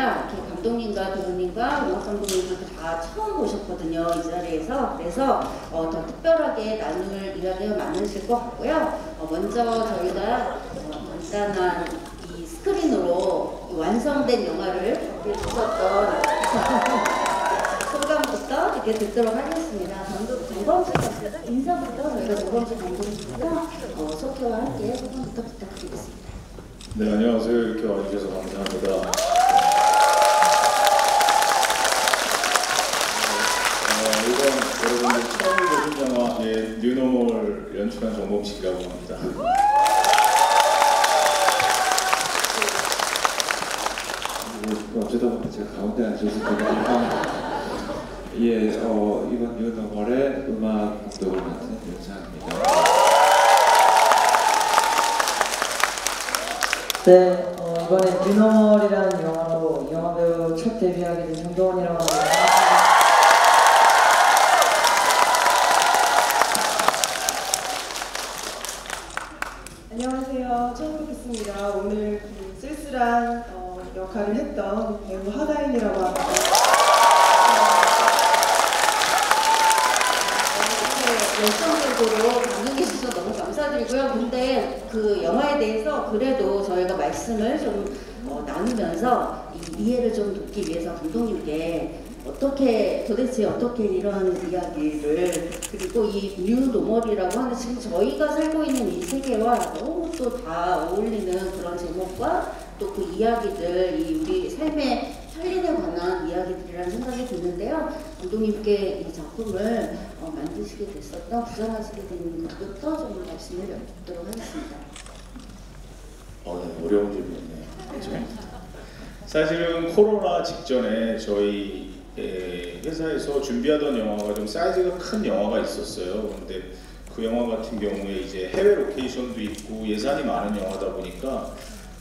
저희가 이렇게 감독님과 배우님과 음악 감독님들 다 처음 보셨거든요, 이 자리에서. 그래서 더 특별하게 나눌 이야기가 많으실 것 같고요. 먼저 저희가 간단한 이 스크린으로 완성된 영화를 보셨던 소감부터 이렇게 듣도록 하겠습니다. 정범수 인사부터 저희가 정범수 감독님부터 소개와 함께 소감부터 부탁드리겠습니다. 네, 안녕하세요. 이렇게 와주셔서 감사합니다. 이번 여러분들 처음 보신 영화의 뉴노멀 연출한 정범식이라고 합니다. 어쩌다 보니 제가 가운데 앉아서 예, 이번 뉴노멀의 음악 감독을 맡은 윤상입니다. 네, 이번에 뉴노멀이라는 영화로 영화배우 첫 데뷔하게 된 정동원이라고 합니다. 안녕하세요. 처음 뵙겠습니다. 오늘 쓸쓸한 역할을 했던 배우 하다인이라고 합니다. 열정적으로 반응해 주셔서 너무 감사드리고요. 근데 그 영화에 대해서 그래도 저희가 말씀을 좀 나누면서 이해를 좀 돕기 위해서 감독님께 도대체 어떻게 이런 이야기를, 그리고 이 뉴노멀이라고 하는 지금 저희가 살고 있는 이 세계와 너무 또 다 어울리는 그런 제목과 또 그 이야기들, 이 우리 삶의 살린에 관한 이야기들이라는 생각이 드는데요. 감독님께 이 작품을 만드시게 됐었던, 구상하시게 된 것부터 좀 말씀을 여쭙도록 하겠습니다. 네, 어려운 질문이네요. 사실은 코로나 직전에 저희 회사에서 준비하던 영화가 좀 사이즈가 큰 영화가 있었어요. 그런데 그 영화 같은 경우에 이제 해외 로케이션도 있고 예산이 많은 영화다 보니까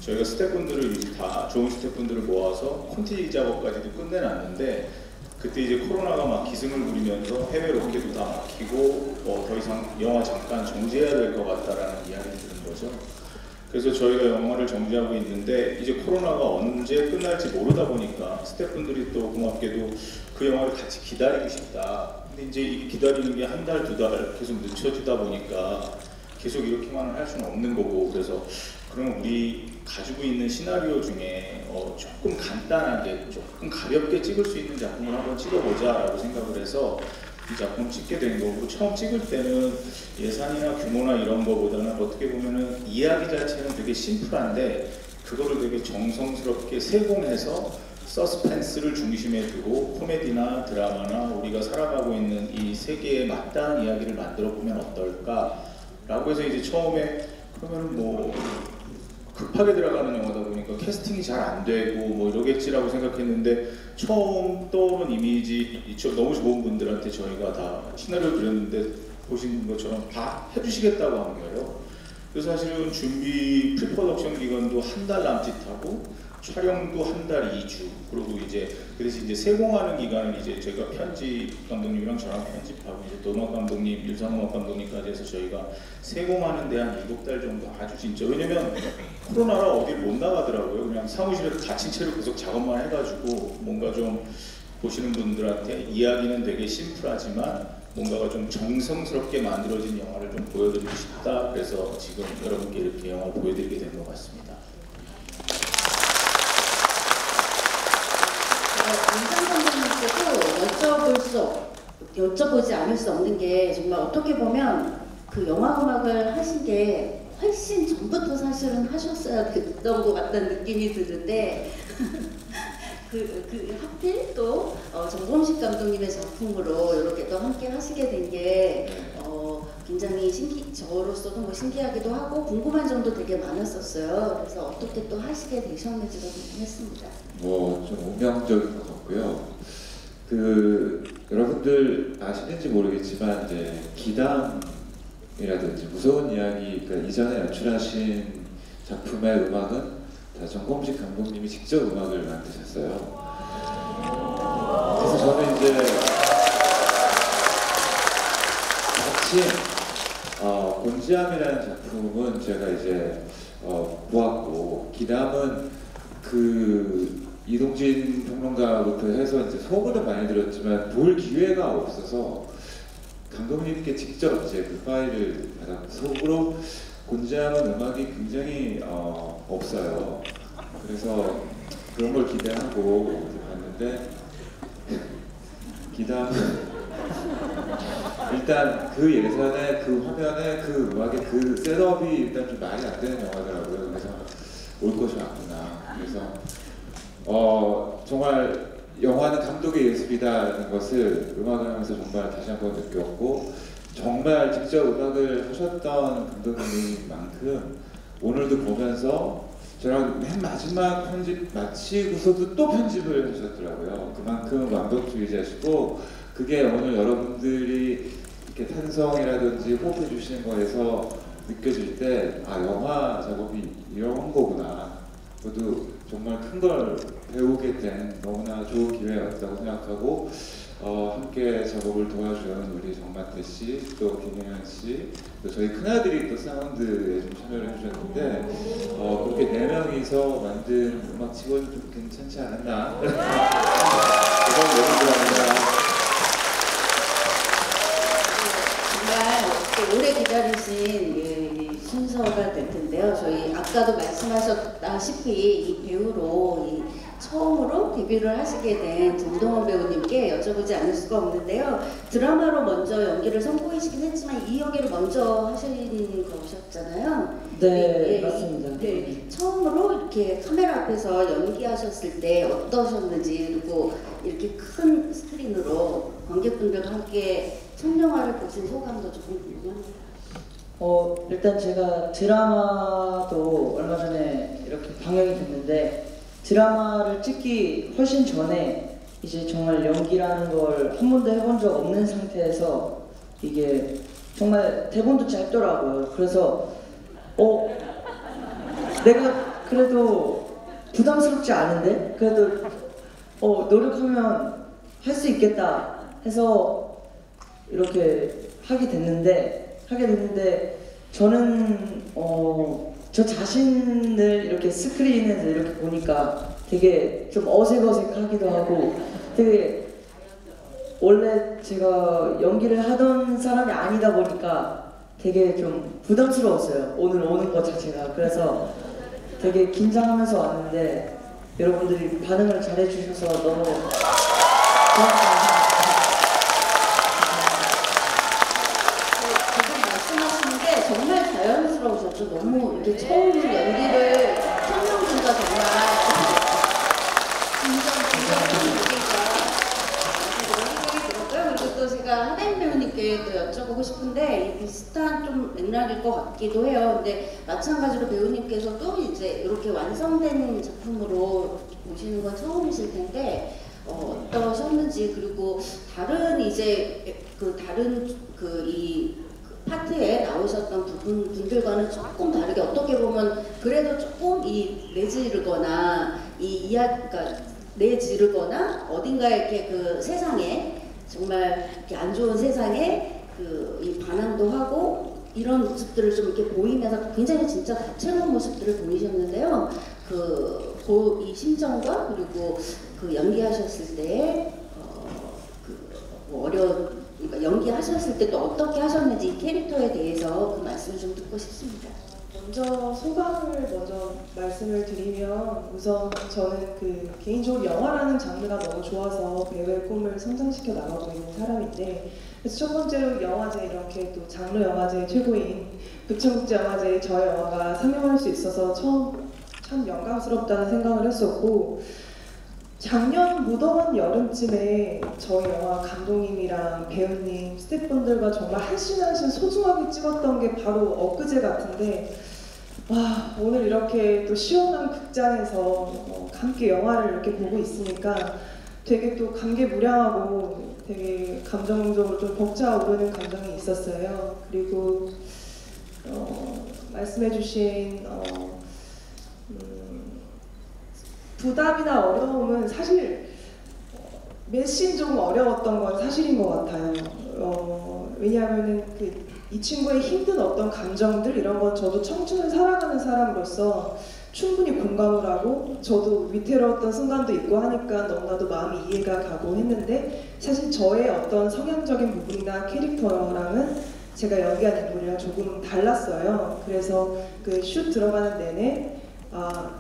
저희가 스태프분들을 다 좋은 스태프분들을 모아서 콘티지 작업까지도 끝내놨는데, 그때 이제 코로나가 막 기승을 부리면서 해외 로케도 다 막히고 더 이상 영화 잠깐 정지해야 될 것 같다라는 이야기를 들은 거죠. 그래서 저희가 영화를 정지하고 있는데 이제 코로나가 언제 끝날지 모르다 보니까 스태프분들이 또 고맙게도 그 영화를 같이 기다리고 싶다. 근데 이제 이게 기다리는 게 한 달, 두 달 계속 늦춰지다 보니까 계속 이렇게만 할 수는 없는 거고, 그래서 그럼 우리 가지고 있는 시나리오 중에 조금 간단하게, 조금 가볍게 찍을 수 있는 작품을 한번 찍어보자라고 생각을 해서 이 작품 찍게 된 거고, 처음 찍을 때는 예산이나 규모나 이런 거보다는 어떻게 보면은 이야기 자체는 되게 심플한데 그거를 되게 정성스럽게 세공해서 서스펜스를 중심에 두고 코미디나 드라마나 우리가 살아가고 있는 이 세계에 맞닿은 이야기를 만들어 보면 어떨까 라고 해서 이제 처음에 그러면 뭐 급하게 들어가는 영화다 보니까 캐스팅이 잘 안 되고 뭐 이러겠지라고 생각했는데, 처음 떠오른 이미지 너무 좋은 분들한테 저희가 다 시나리오 드렸는데 보신 것처럼 다 해주시겠다고 한 거예요. 그래서 사실은 준비 프리프로덕션 기간도 한 달 남짓하고 촬영도 한 달 2주, 그리고 이제 그 대신 이제 세공하는 기간은 이제 저희가 편집 감독님이랑 저랑 편집하고 이제 또 음악 감독님, 유상음악 감독님까지 해서 저희가 세공하는 데 한 7달 정도 아주 진짜, 왜냐면 코로나라 어디를 못 나가더라고요. 그냥 사무실에서 갇힌 채로 계속 작업만 해가지고 뭔가 좀 보시는 분들한테 이야기는 되게 심플하지만 뭔가가 좀 정성스럽게 만들어진 영화를 좀 보여드리고 싶다. 그래서 지금 여러분께 이렇게 영화를 보여드리게 된 것 같습니다. 감독님께도 여쭤보지 않을 수 없는 게, 정말 어떻게 보면 그 영화 음악을 하신 게 훨씬 전부터 사실은 하셨어야 됐던 것 같다는 느낌이 드는데 하필 또 정범식 감독님의 작품으로 이렇게 또 함께 하시게 된 게 굉장히 저로서도 뭐 신기하기도 하고 궁금한 점도 되게 많았었어요. 그래서 어떻게 또 하시게 되셨는지도 궁금했습니다. 뭐 좀 운명적인 것 같고요. 여러분들 아시는지 모르겠지만 이제 기담이라든지 무서운 이야기, 그러니까 이전에 연출하신 작품의 음악은 다 정범식 감독님이 직접 음악을 만드셨어요. 그래서 저는 이제 마침 곤지암이라는 작품은 제가 이제 보았고, 기담은 그 이동진 평론가부터 해서 이제 소문은 많이 들었지만 볼 기회가 없어서 감독님께 직접 이제 그 파일을 받았고 속으로 곤지암은 음악이 굉장히 없어요. 그래서 그런 걸 기대하고 봤는데 기대하면 일단 그 예산에 그 화면에 그 음악의 그 셋업이 일단 좀 말이 안 되는 영화더라고요. 그래서 올 것이 왔구나. 그래서 정말 영화는 감독의 예술이다라는 것을 음악을 하면서 정말 다시 한번 느꼈고 정말 직접 음악을 하셨던 감독님인 만큼 오늘도 보면서 저랑 맨 마지막 편집 마치고서도 또 편집을 하셨더라고요. 그만큼 완벽주의자시고 그게 오늘 여러분들이 이렇게 탄성이라든지 호흡해 주시는 거에서 느껴질 때 아 영화 작업이 이런 거구나. 저도 정말 큰 걸 배우게 된 너무나 좋은 기회였다고 생각하고 함께 작업을 도와준 우리 정마태 씨, 또 김혜연 씨, 또 저희 큰아들이 또 사운드에 좀 참여를 해주셨는데 그렇게 4명이서 만든 음악치고는 좀 괜찮지 않았나? 그건 너무 좋아합니다. 정말 오래 기다리신 이 순서가 될 텐데요. 저희 아까도 말씀하셨다시피 이 배우로 처음으로 데뷔를 하시게 된 김동원 배우님께 여쭤보지 않을 수가 없는데요. 드라마로 먼저 연기를 선보이시긴 했지만 이 연기를 먼저 하신 거셨잖아요. 네, 맞습니다. 네, 처음으로 이렇게 카메라 앞에서 연기하셨을 때 어떠셨는지, 그리고 이렇게 큰 스크린으로 관객분들과 함께 첫 영화를 보신 소감도 조금 궁금합니다. 일단 제가 드라마도 얼마 전에 이렇게 방영이 됐는데 드라마를 찍기 훨씬 전에 이제 정말 연기라는 걸 한 번도 해본 적 없는 상태에서 이게 정말 대본도 짧더라고요. 그래서 내가 그래도 부담스럽지 않은데 그래도 노력하면 할 수 있겠다 해서 이렇게 하게 됐는데 저는 저 자신을 이렇게 스크린에서 이렇게 보니까 되게 좀 어색하기도 하고 되게 원래 제가 연기를 하던 사람이 아니다 보니까 되게 좀 부담스러웠어요. 오늘 오는 것 자체가. 그래서 되게 긴장하면서 왔는데 여러분들이 반응을 잘해주셔서 너무 고맙습니다. 정말 자연스러우셨죠. 너무 이렇게 처음 연기를 설명보다 정말 생각이 들었고요. 그리고 또 제가 하다인 배우님께 또 여쭤보고 싶은데 비슷한 좀 맥락일 것 같기도 해요. 근데 마찬가지로 배우님께서도 이제 이렇게 완성된 작품으로 보시는 건 처음이실 텐데 어떠셨는지, 그리고 다른 이제 이 파트에 나오셨던 분들과는 조금 다르게 어떻게 보면 그래도 조금 내지르거나 그러니까 내지르거나 어딘가에 이렇게 그 세상에 정말 이렇게 안 좋은 세상에 이 반항도 하고 이런 모습들을 좀 이렇게 보이면서 굉장히 진짜 다채로운 모습들을 보이셨는데요. 이 심정과 그리고 그 연기하셨을 때 그러니까 연기하셨을 때 또 어떻게 하셨는지 이 캐릭터에 대해서 그 말씀을 좀 듣고 싶습니다. 먼저 소감을 말씀을 드리면 우선 저는 개인적으로 영화라는 장르가 너무 좋아서 배우의 꿈을 성장시켜 나가고 있는 사람인데, 그래서 첫 번째로 영화제, 이렇게 또 장르 영화제 최고인 부천국제영화제에 저의 영화가 상영할 수 있어서 참 영광스럽다는 생각을 했었고, 작년 무더운 여름쯤에 저희 영화 감독님이랑 배우님, 스태프분들과 정말 한씬 한씬 소중하게 찍었던 게 바로 엊그제 같은데, 와, 오늘 이렇게 또 시원한 극장에서 함께 영화를 이렇게 보고 있으니까 되게 또 감개무량하고 되게 감정적으로 좀 벅차오르는 감정이 있었어요. 그리고 말씀해주신 부담이나 어려움은 사실 메신 좀 어려웠던 건 사실인 것 같아요. 왜냐하면은 이 친구의 힘든 어떤 감정들 이런 건 저도 청춘을 살아가는 사람으로서 충분히 공감을 하고 저도 위태로웠던 순간도 있고 하니까 너무나도 마음이 이해가 가고 했는데 사실 저의 어떤 성향적인 부분이나 캐릭터랑은 제가 연기한 인물이랑 조금 달랐어요. 그래서 그 슛 들어가는 내내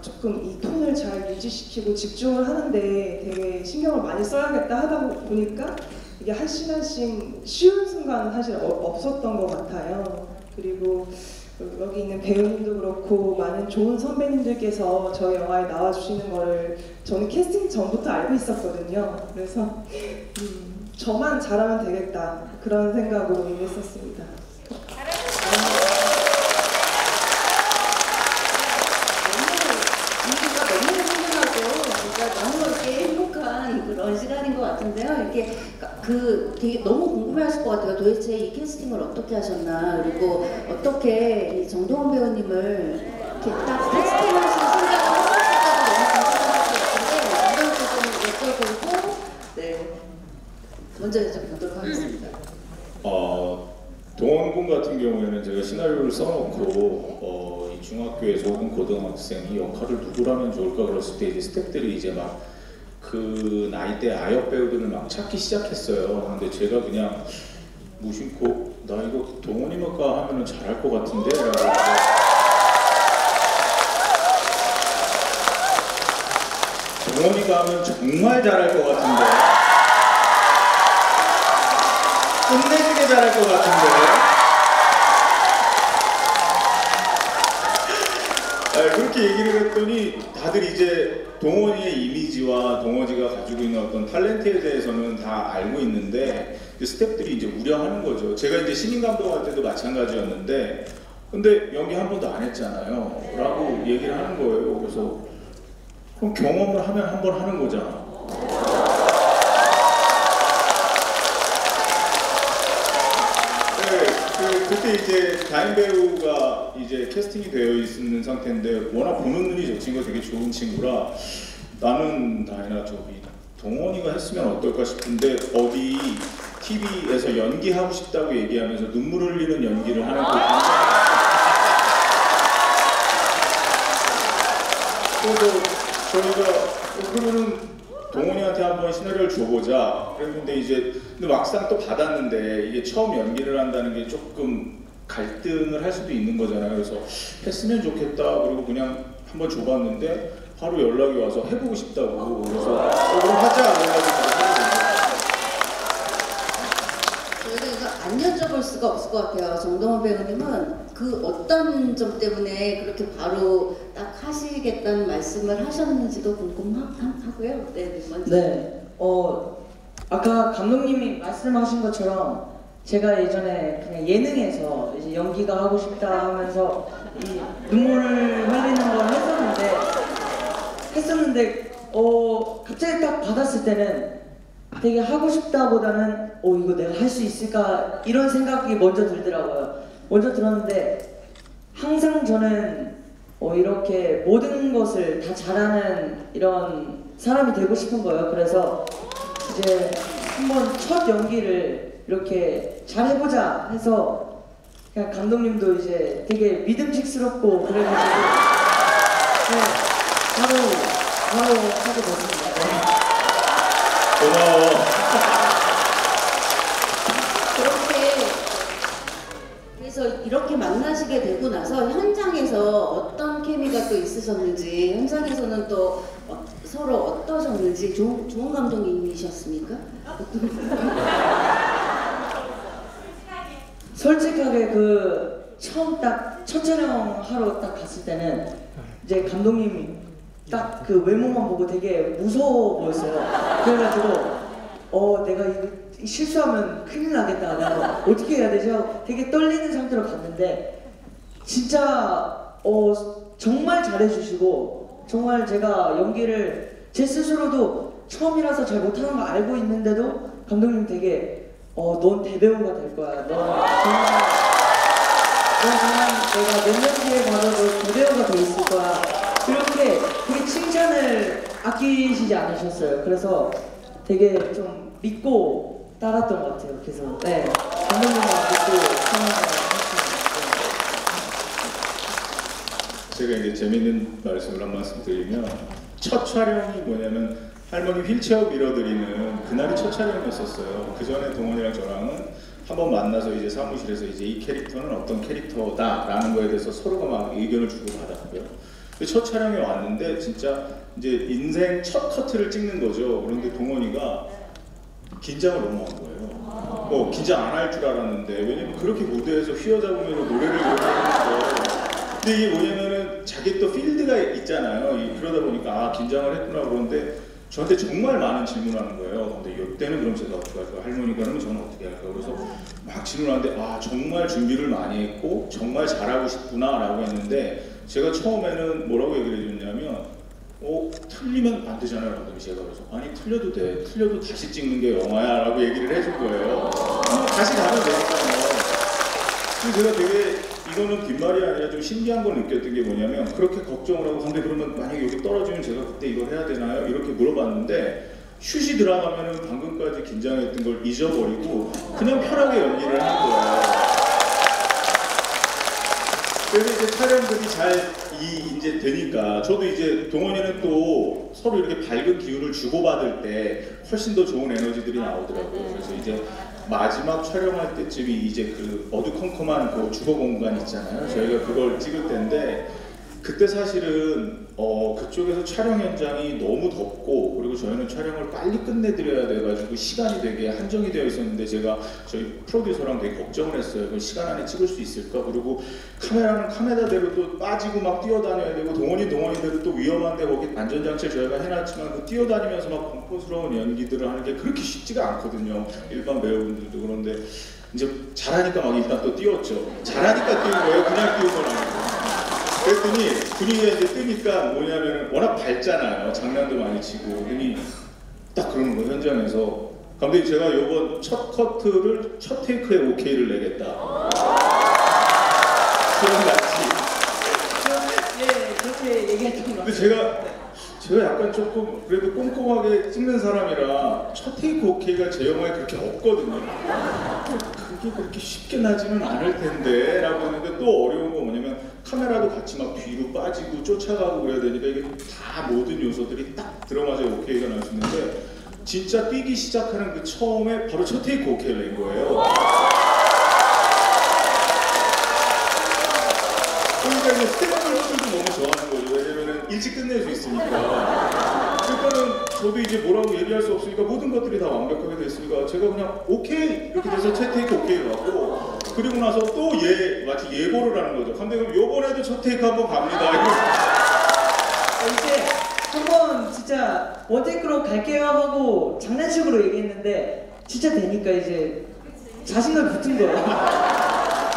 조금 이 톤을 잘 유지시키고 집중을 하는데 되게 신경을 많이 써야겠다 하다 보니까 이게 한 시간씩 쉬운 순간은 사실 없었던 것 같아요. 그리고 여기 있는 배우님도 그렇고 많은 좋은 선배님들께서 저희 영화에 나와주시는 거를 저는 캐스팅 전부터 알고 있었거든요. 그래서 저만 잘하면 되겠다 그런 생각으로 임했었습니다. 너무 이렇게 행복한 그런 시간인 것 같은데요. 이렇게 되게 너무 궁금해하실 것 같아요. 도대체 이 캐스팅을 어떻게 하셨나, 그리고 어떻게 이 정동원 배우님을 이렇게 딱 캐스팅하신 생각을 하셨을까도 너무 궁금할 것 같은데 이런 좀 여쭤보고 먼저 여쭤보도록 하겠습니다. 동원군 같은 경우에는 제가 시나리오를 써놓고 이 중학교에서 혹은 고등학생이 역할을 누구라면 좋을까 그랬을 때 이제 스태프들이 이제 막 그 나이대 아역 배우들을 막 찾기 시작했어요. 근데 제가 그냥 무심코 나 이거 동원이니까 하면은 잘할 것 같은데 라고 동원이가 하면 정말 잘할 것 같은데 끝내주게 잘할 것 같은데 그렇게 얘기를 했더니 다들 이제 동원이의 이미지와 동원이가 가지고 있는 어떤 탤런트에 대해서는 다 알고 있는데 스태프들이 이제 우려하는 거죠. 제가 이제 신인 감독할 때도 마찬가지였는데 근데 연기 한 번도 안 했잖아요 라고 얘기를 하는 거예요. 그래서 그럼 경험을 하면 한 번 하는 거잖아. 그때 이제 다인 배우가 이제 캐스팅이 되어 있는 상태인데 워낙 보는 눈이 저 친구가 되게 좋은 친구라 나는 다인아 저기 동원이가 했으면 어떨까 싶은데 어디 TV에서 연기하고 싶다고 얘기하면서 눈물 흘리는 연기를 하는 그래서 저희가 그러면은 동원이한테 한번 시나리오를 줘보자 그랬는데 이제 근데 막상 또 받았는데 이게 처음 연기를 한다는 게 조금 갈등을 할 수도 있는 거잖아요. 그래서 했으면 좋겠다 그리고 그냥 한번 줘봤는데 바로 연락이 와서 해보고 싶다고 그래서 그럼 하자 그래가지고 저희가 이거 안 여쭤볼 수가 없을 것 같아요. 정동원 배우님은 그 어떤 점 때문에 그렇게 바로 딱 하시겠다는 말씀을 하셨는지도 궁금하고요. 네, 먼저. 네, 아까 감독님이 말씀하신 것처럼 제가 예전에 그냥 예능에서 이제 연기가 하고 싶다 하면서 이 눈물을 흘리는 걸 했었는데 갑자기 딱 받았을 때는 되게 하고 싶다보다는 이거 내가 할 수 있을까 이런 생각이 먼저 들더라고요. 먼저 들었는데 항상 저는 이렇게 모든 것을 다 잘하는 이런 사람이 되고 싶은 거예요. 그래서 이제 한번 첫 연기를 이렇게 잘 해보자 해서 그냥 감독님도 이제 되게 믿음직스럽고 그래가지고 바로 하게 됐습니다. 고마워. 그래서 이렇게 만나시게 되고 나서 현장에서 어떤 케미가 또 있으셨는지 현장에서는 또 서로 어떠셨는지 좋은 감독님이셨습니까? 솔직하게 그 처음 딱 첫 촬영하러 딱 갔을 때는 이제 감독님이 딱 그 외모만 보고 되게 무서워 보였어요. 그래가지고 내가 이거 실수하면 큰일 나겠다. 내가 어떻게 해야 되죠? 되게 떨리는 상태로 갔는데 진짜 정말 잘해주시고 정말 제가 연기를 제 스스로도 처음이라서 잘 못하는 거 알고 있는데도 감독님 되게 넌 대배우가 될 거야. 넌 내가 몇 년 뒤에 봐도 너 대배우가 돼 있을 거야. 그렇게 되게 칭찬을 아끼시지 않으셨어요. 그래서 되게 좀 믿고 따랐던 것 같아요. 그래서 네, 감독님만 믿고 제가 이제 재밌는 말씀을 한 말씀 드리면 첫 촬영이 뭐냐면 할머니 휠체어 밀어드리는 그날이 첫 촬영이었었어요. 그 전에 동원이랑 저랑은 한번 만나서 이제 사무실에서 이제 이 캐릭터는 어떤 캐릭터다라는 거에 대해서 서로가 막 의견을 주고 받았고요. 첫 촬영에 왔는데 진짜 이제 인생 첫 커트를 찍는 거죠. 그런데 동원이가 긴장을 너무 한 거예요. 긴장 안 할 줄 알았는데 왜냐면 그렇게 무대에서 휘어잡으면서 노래를 부르면서 근데 이게 뭐냐면은 자기 또 필드가 있잖아요. 그러다 보니까 아 긴장을 했구나 그런데 저한테 정말 많은 질문하는 거예요. 근데 이때는 그럼 제가 어떻게 할까요? 할머니가 그러면 저는 어떻게 할까요? 그래서 막 질문하는데 아 정말 준비를 많이 했고 정말 잘하고 싶구나 라고 했는데 제가 처음에는 뭐라고 얘기를 해줬냐면 틀리면 안 되잖아요. 라고 제가 그래서 아니 틀려도 돼. 틀려도 다시 찍는 게 영화야 라고 얘기를 해준 거예요. 다시 가면 되니까요. 그래서 제가 되게 이거는 뒷말이 아니라 좀 신기한 걸 느꼈던 게 뭐냐면 그렇게 걱정을 하고 근데 그러면 만약에 여기 떨어지면 제가 그때 이걸 해야 되나요? 이렇게 물어봤는데 슛이 들어가면은 방금까지 긴장했던 걸 잊어버리고 그냥 편하게 연기를 한 거예요. 그래서 이제 촬영들이 잘 이제 되니까 저도 이제 동원이는 또 서로 이렇게 밝은 기운을 주고받을 때 훨씬 더 좋은 에너지들이 나오더라고요. 그래서 이제 마지막 촬영할 때쯤이 이제 그 어두컴컴한 그 주거 공간 있잖아요. 저희가 그걸 찍을 때인데 그때 사실은 그쪽에서 촬영 현장이 너무 덥고 그리고 저희는 촬영을 빨리 끝내드려야 돼가지고 시간이 되게 한정이 되어 있었는데 제가 저희 프로듀서랑 되게 걱정을 했어요. 그 시간 안에 찍을 수 있을까? 그리고 카메라는 카메라대로 또 빠지고 막 뛰어다녀야 되고 동원이대로 또 위험한데 거기 안전장치를 저희가 해놨지만 그 뛰어다니면서 막 공포스러운 연기들을 하는 게 그렇게 쉽지가 않거든요. 일반 배우분들도. 그런데 이제 잘하니까 막 일단 또 뛰었죠. 잘하니까 뛰는 거예요. 그냥 뛰는 건 아니고. 그랬더니 분위기가 이제 뜨니까 뭐냐면 워낙 밝잖아요. 장난도 많이 치고. 그러더니 딱 그러는 거예요. 현장에서. 감독님 제가 요번 첫 커트를 첫 테이크에 오케이를 내겠다. 기억났지? 예, 그렇게 얘기했던 것 같아요. 근데 제가 약간 조금 그래도 꼼꼼하게 찍는 사람이라 첫 테이크 오케이가 제 영화에 그렇게 없거든요. 그게 그렇게 쉽게 나지는 않을 텐데 라고 했는데 또 어려운 거 뭐냐면 카메라도 같이 막 뒤로 빠지고 쫓아가고 그래야 되니까 이게 다 모든 요소들이 딱 들어맞아야 오케이가 날 수 있는데 진짜 뛰기 시작하는 그 처음에 바로 첫 테이크 오케이를 낸 거예요. 그러니까 이제 스태프분들도 너무 좋아하는 거죠. 왜냐면은 일찍 끝낼 수 있으니까. 그러니까는 저도 이제 뭐라고 얘기할 수 없으니까 모든 것들이 다 완벽하게 됐으니까 제가 그냥 오케이 이렇게 돼서 첫 테이크 오케이를 하고 그리고 나서 또 마치 예고를 하는 거죠. 감독님 요번에도 첫 테이크 한번 갑니다. 이제 한번 진짜 원테이크로 갈게요 하고 장난식으로 얘기했는데 진짜 되니까 이제 자신감 붙은 거예요.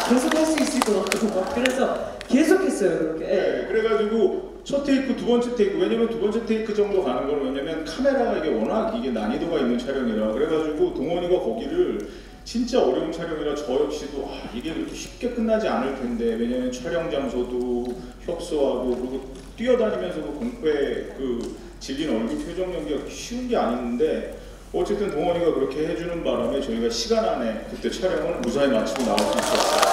계속 할 수 있을 것 같고 막 그래서 계속 했어요 그렇게. 네, 그래가지고 첫 테이크, 두 번째 테이크 왜냐면 두 번째 테이크 정도 가는 건 왜냐면 카메라가 이게 워낙 이게 난이도가 있는 촬영이라 그래가지고 동원이가 거기를 진짜 어려운 촬영이라 저 역시도 이게 그렇게 쉽게 끝나지 않을 텐데 왜냐면 촬영 장소도 협소하고 그리고 뛰어다니면서도 공포에 그 질린 얼굴 표정 연기가 쉬운 게 아닌데 어쨌든 동원이가 그렇게 해주는 바람에 저희가 시간 안에 그때 촬영을 무사히 마치고 나올 수 있었어요.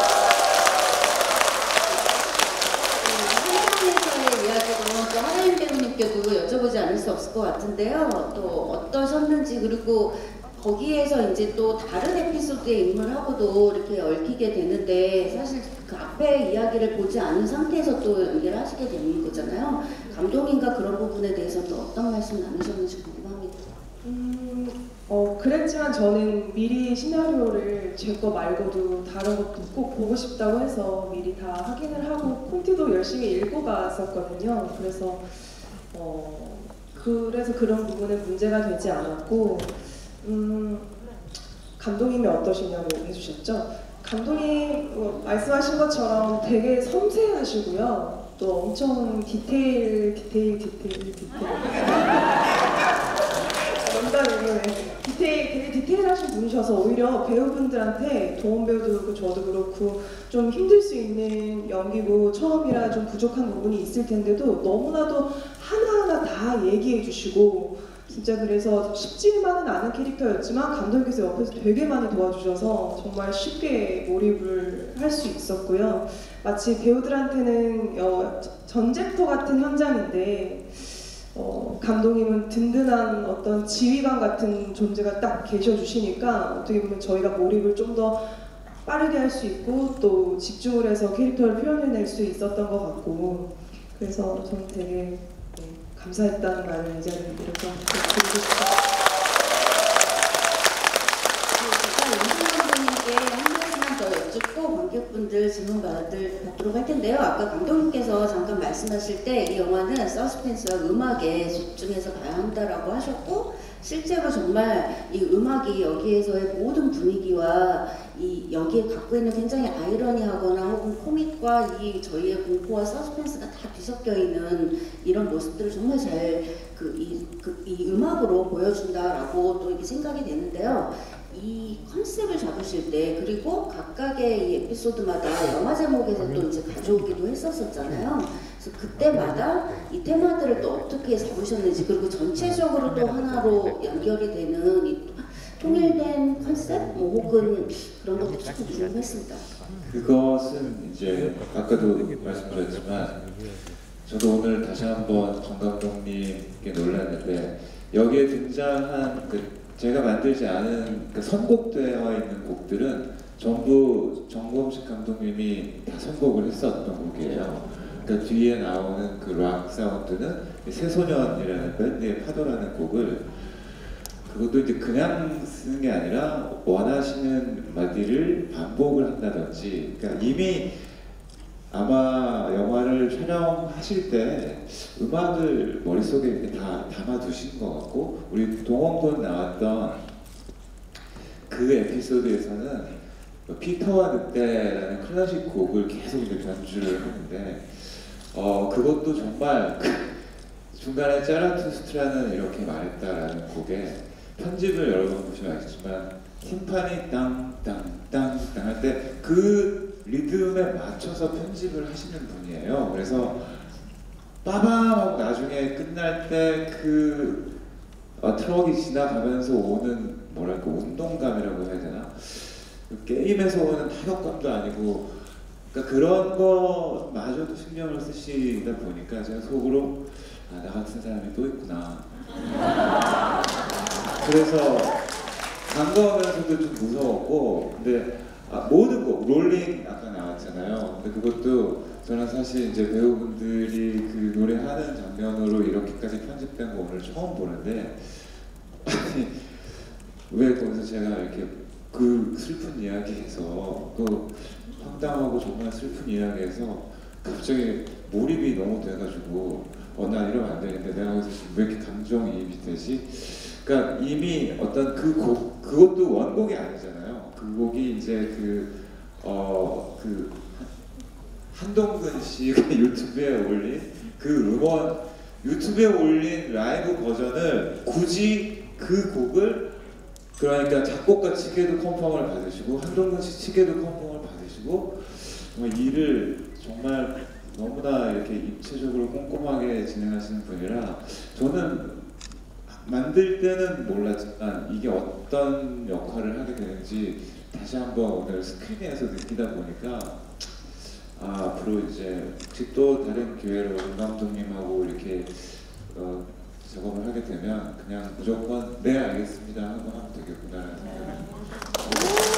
한편에서의 이야기도 또 하나임 배우님께도 여쭤보지 않을 수 없을 것 같은데요. 또 어떠셨는지 그리고 거기에서 이제 또 다른 에피소드의 인물하고도 이렇게 얽히게 되는데 사실 그 앞에 이야기를 보지 않은 상태에서 또 연기를 하시게 되는 거잖아요. 감독님과 그런 부분에 대해서 또 어떤 말씀 나누셨는지 궁금합니다. 그랬지만 저는 미리 시나리오를 제 거 말고도 다른 것도 꼭 보고 싶다고 해서 미리 다 확인을 하고 콘티도 열심히 읽고 갔었거든요. 그래서 그런 부분에 문제가 되지 않았고 감독님이 어떠시냐고 해주셨죠. 감독님 말씀하신 것처럼 되게 섬세하시고요. 또 엄청 디테일 농담이고요. 되게 디테일하신 분이셔서 오히려 배우분들한테 동원 배우도 그렇고 저도 그렇고 좀 힘들 수 있는 연기고 처음이라 좀 부족한 부분이 있을 텐데도 너무나도 하나하나 다 얘기해 주시고 진짜 그래서 쉽지만은 않은 캐릭터였지만 감독님께서 옆에서 되게 많이 도와주셔서 정말 쉽게 몰입을 할 수 있었고요. 마치 배우들한테는 전쟁터 같은 현장인데 감독님은 든든한 어떤 지휘관 같은 존재가 딱 계셔주시니까 어떻게 보면 저희가 몰입을 좀 더 빠르게 할 수 있고 또 집중을 해서 캐릭터를 표현해낼 수 있었던 것 같고 그래서 저는 되게 감사했다는 말을 이 자리에 이렇게 드리고 싶습니다. 제가 윤승 감독님께 한 말씀만 더 여쭙고 관객분들 질문 받도록 할 텐데요. 아까 감독님께서 잠깐 말씀하실 때 이 영화는 서스펜스와 음악에 집중해서 봐야 한다라고 하셨고 실제로 정말 이 음악이 여기에서의 모든 분위기와 이 여기에 갖고 있는 굉장히 아이러니하거나 혹은 코믹과 이 저희의 공포와 서스펜스가 다 뒤섞여 있는 이런 모습들을 정말 잘 이 음악으로 보여준다라고 또 이렇게 생각이 되는데요. 이 컨셉을 잡으실 때 그리고 각각의 이 에피소드마다 영화 제목에서 또 이제 가져오기도 했었잖아요. 그래서 그때마다 이 테마들을 또 어떻게 잡으셨는지 그리고 전체적으로 또 하나로 연결이 되는 이 통일된 컨셉 뭐 혹은 그런 것도 조금 궁금했습니다. 그것은 이제 아까도 말씀드렸지만 저도 오늘 다시 한번 정 감독님께 놀랐는데 여기에 등장한 제가 만들지 않은 선곡되어 있는 곡들은 전부 정범식 감독님이 다 선곡을 했었던 곡이에요. 그러니까 뒤에 나오는 그 락 사운드는 새소년이라는 밴드의 파도라는 곡을 그것도 이제 그냥 쓰는 게 아니라 원하시는 마디를 반복을 한다든지 그러니까 이미 아마 영화를 촬영하실 때 음악을 머릿속에 이렇게 다 담아두신 것 같고 우리 동원군 나왔던 그 에피소드에서는 피터와 늑대라는 클래식 곡을 계속 이제 연주를 하는데 그것도 정말 중간에 짜라투스트라는 이렇게 말했다라는 곡에 편집을 여러 번 보시면 아시지만 팀판이 땅땅땅땅 할 때 그 리듬에 맞춰서 편집을 하시는 분이에요. 그래서 빠밤 하고 나중에 끝날 때 그 트럭이 지나가면서 오는 뭐랄까 운동감이라고 해야 되나? 그 게임에서 오는 타격감도 아니고 그러니까 그런 거마저도 신경을 쓰시다 보니까 제가 속으로 나 같은 사람이 또 있구나. 그래서 반가우면서도 좀 무서웠고 근데 모든 곡 롤링 아까 나왔잖아요. 근데 그것도 저는 사실 이제 배우분들이 그 노래하는 장면으로 이렇게까지 편집된 거 오늘 처음 보는데 아니 왜 거기서 제가 이렇게 그 슬픈 이야기에서 또 황당하고 정말 슬픈 이야기에서 갑자기 몰입이 너무 돼가지고 나 이러면 안 되는데 내가 여기서 왜 이렇게 감정이입이 되지? 그러니까 이미 어떤 그 곡 그것도 원곡이 아니잖아요. 그 곡이 이제 한동근 씨가 유튜브에 올린 그 음원 유튜브에 올린 라이브 버전을 굳이 그 곡을 그러니까 작곡가 측에도 컨펌을 받으시고 한동근 씨 측에도 컨펌을 받으시고 정말 일을 정말 너무나 이렇게 입체적으로 꼼꼼하게 진행하시는 분이라 저는 만들 때는 몰랐지만 이게 어떤 역할을 하게 되는지 다시 한번 오늘 스크린에서 느끼다 보니까 앞으로 이제 혹시 또 다른 기회로 정 감독님하고 이렇게 작업을 하게 되면 그냥 무조건 네 알겠습니다 하고 하면 되겠구나 생각합니다.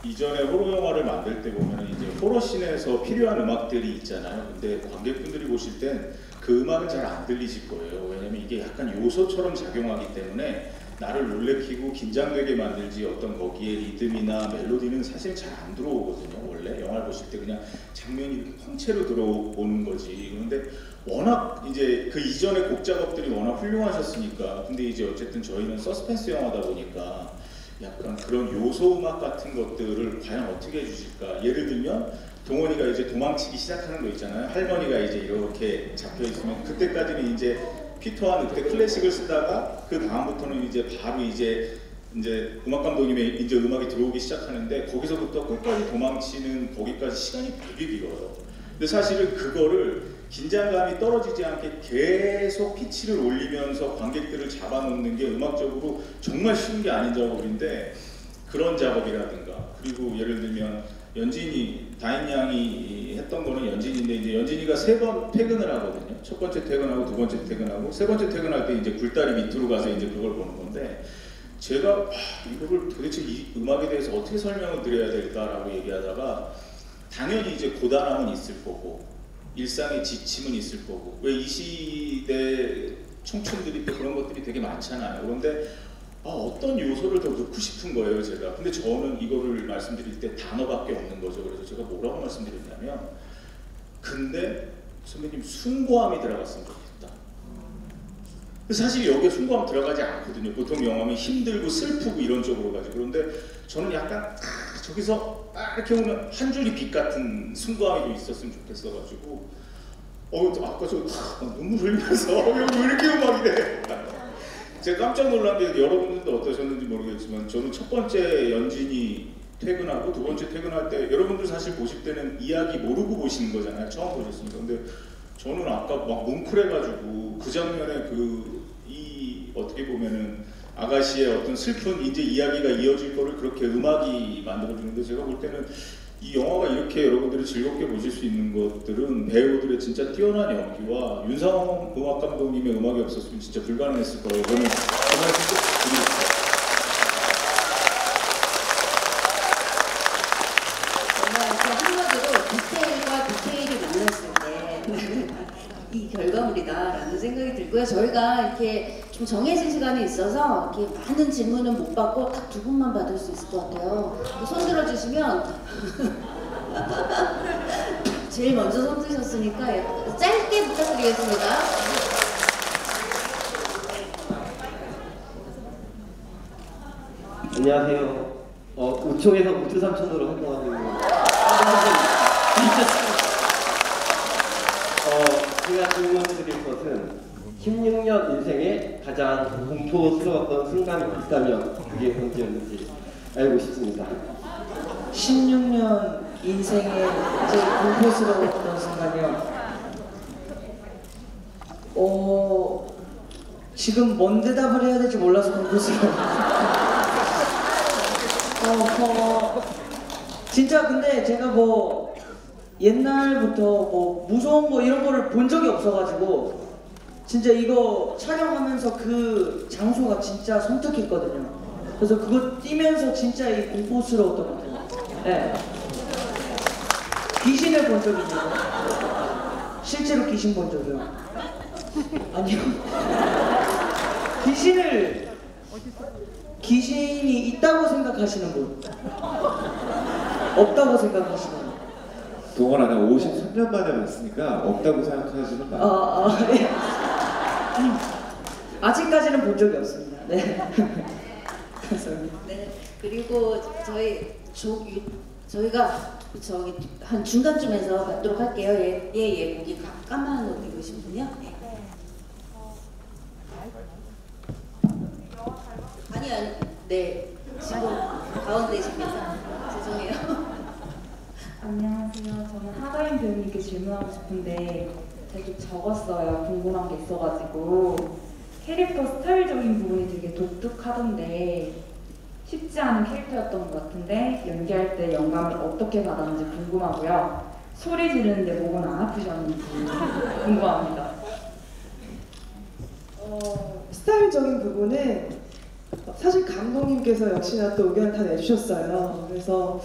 이전에 호러 영화를 만들 때 보면 이제 호러 씬에서 필요한 음악들이 있잖아요. 근데 관객분들이 보실 땐 그 음악은 잘 안 들리실 거예요. 왜냐면 이게 약간 요소처럼 작용하기 때문에 나를 놀래키고 긴장되게 만들지 어떤 거기에 리듬이나 멜로디는 사실 잘 안 들어오거든요. 원래 영화를 보실 때 그냥 장면이 이렇게 통째로 들어오는 거지. 그런데 워낙 이제 그 이전의 곡 작업들이 워낙 훌륭하셨으니까 근데 이제 어쨌든 저희는 서스펜스 영화다 보니까 약간 그런 요소 음악 같은 것들을 과연 어떻게 해주실까? 예를 들면 동원이가 이제 도망치기 시작하는 거 있잖아요. 할머니가 이제 이렇게 잡혀 있으면 그때까지는 이제 피터와 늑대 클래식을 쓰다가 그 다음부터는 이제 바로 이제 음악 감독님의 이제 음악이 들어오기 시작하는데 거기서부터 끝까지 도망치는 거기까지 시간이 되게 길어요. 근데 사실은 그거를 긴장감이 떨어지지 않게 계속 피치를 올리면서 관객들을 잡아놓는 게 음악적으로 정말 쉬운 게 아닌 작업인데, 그런 작업이라든가, 그리고 예를 들면 연진이, 다인 양이 했던 거는 연진인데, 이제 연진이가 3번 퇴근을 하거든요. 첫 번째 퇴근하고 두 번째 퇴근하고, 세 번째 퇴근할 때 이제 굴다리 밑으로 가서 이제 그걸 보는 건데, 제가 이거를 도대체 이 음악에 대해서 어떻게 설명을 드려야 될까라고 얘기하다가, 당연히 이제 고단함은 있을 거고 일상의 지침은 있을 거고, 왜 이 시대 청춘들이 또 그런 것들이 되게 많잖아요. 그런데 어떤 요소를 더 넣고 싶은 거예요, 제가. 근데 저는 이거를 말씀드릴 때 단어밖에 없는 거죠. 그래서 제가 뭐라고 말씀드렸냐면, 근데 선배님 숭고함이 들어갔으면 좋겠다. 사실 여기에 숭고함 들어가지 않거든요. 보통 영화면 힘들고 슬프고 이런 쪽으로 가죠. 그런데 저는 약간 저기서 이렇게 오는 한 줄기 빛 같은 숭고함이 좀 있었으면 좋겠어가지고, 아까 저 눈물 흘리면서 왜 이렇게 음악이 돼? 제가 깜짝 놀란 게, 여러분들도 어떠셨는지 모르겠지만 저는 첫 번째 연진이 퇴근하고 두 번째 퇴근할 때, 여러분들 사실 보실 때는 이야기 모르고 보시는 거잖아요. 처음 보셨으니까. 근데 저는 아까 막 뭉클해가지고 그 장면에 어떻게 보면은 아가씨의 어떤 슬픈 이제 이야기가 이어질 거를 그렇게 음악이 만들어주는데, 제가 볼 때는 이 영화가 이렇게 여러분들이 즐겁게 보실 수 있는 것들은 배우들의 진짜 뛰어난 연기와 윤상홍 음악 감독님의 음악이 없었으면 진짜 불가능했을 거라고 저는 그 말씀 꼭 드리겠습니다. 정말 한마디로 디테일과 디테일이 만났을 때 이 결과물이다라는 생각이 들고요. 저희가 이렇게 좀 정해진 시간이 있어서 이렇게 많은 질문은 못 받고 딱 2분만 받을 수 있을 것 같아요. 손 들어주시면 제일 먼저 손 드셨으니까 짧게 부탁드리겠습니다. 안녕하세요. 우총에서 우주 삼촌으로 활동하고 있는 제가 질문드릴 것은 16년 인생에 가장 공포스러웠던 순간이 있다면 그게 언제였는지 알고 싶습니다. 16년 인생에 제일 공포스러웠던 순간이요. 지금 뭔 대답을 해야 될지 몰라서 공포스러워요. 진짜 근데 제가 뭐 옛날부터 뭐 무서운 거 이런 거를 본 적이 없어가지고 진짜 이거 촬영하면서 그 장소가 진짜 섬뜩했거든요. 그래서 그거 뛰면서 진짜 이 공포스러웠던 것 같아요. 네. 귀신을 본 적이 있나요? 실제로 귀신 본 적이요? 아니요. 귀신이 있다고 생각하시는 분? 없다고 생각하시는 분? 동원아, 나 53년 만에 봤으니까 없다고 생각하시는 거 예. 아직까지는 본 적이 없습니다. 네. 감사합니다. 네. 그리고 저희가 저기 한 중간쯤에서 받도록 할게요. 예, 거기 까만 옷 입으신 분이요? 네. 아니, 네. 지금 가운데십니다. 죄송해요. 안녕하세요. 저는 하가인 배우님께 질문하고 싶은데 되게 적었어요. 궁금한 게 있어가지고. 캐릭터 스타일적인 부분이 되게 독특하던데 쉽지 않은 캐릭터였던 것 같은데 연기할 때 영감을 어떻게 받았는지 궁금하고요. 소리 지르는데 목은 안 아프셨는지 궁금합니다. 스타일적인 부분은 사실 감독님께서 역시나 또 의견을 다 내주셨어요. 그래서